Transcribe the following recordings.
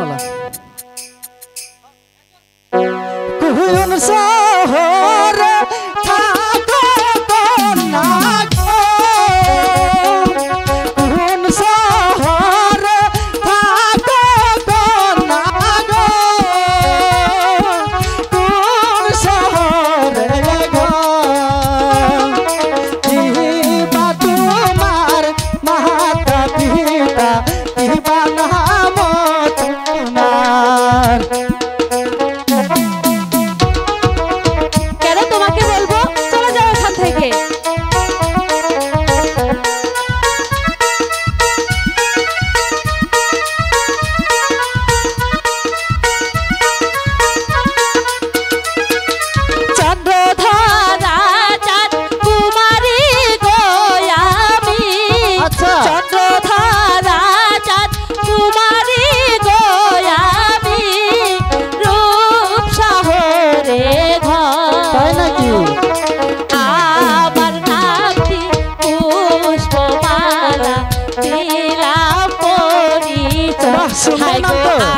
বর্ণমালা কোন শহরে থাকো কন্যা গো কোন শহরে থাকো কন্যা গো কোন শহরে গো কিবা তোমার মাতা পিতা কিবা নাম তোমার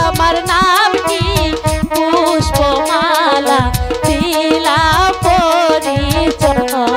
আমার নাম কি পুষ্পমালা দিলাম পরিচয়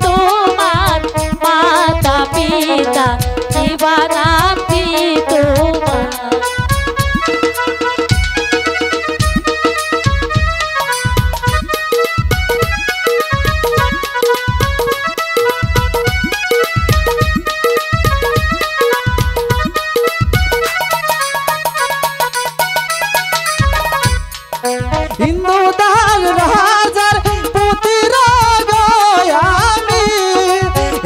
তোমার মাতা পিতা জীবনাম কি তোমার হিন্দু দাল রাজার পুতির গয়ামি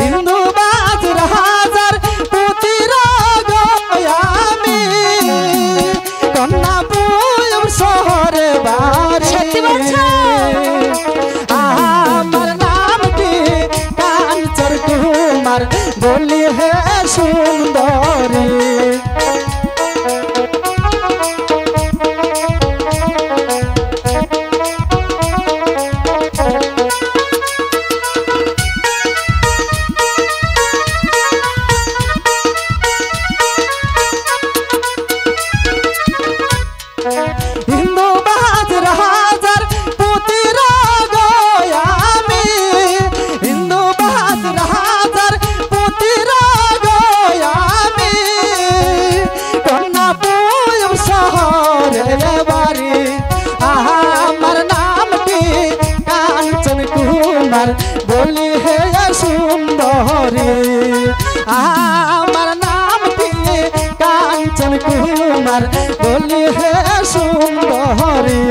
হিন্দু বাজ রাজার পুতির গয়ামি কন্যা পুয়ম শহরে বাড়ি আমার নাম কি কাঞ্চন কুমার বলি হে সুন্দরী হিন্দু বাজ রাজার পুতির গয়ামি হিন্দু বাজ রাজার পুতির গয়ামি কন্যা পুয়ম শহরে বাড়ি আমার নাম কি কাঞ্চন কুমার বলি হে সুন্দরী আমার নাম কি কাঞ্চন কুমার বলি হে সুন্দরী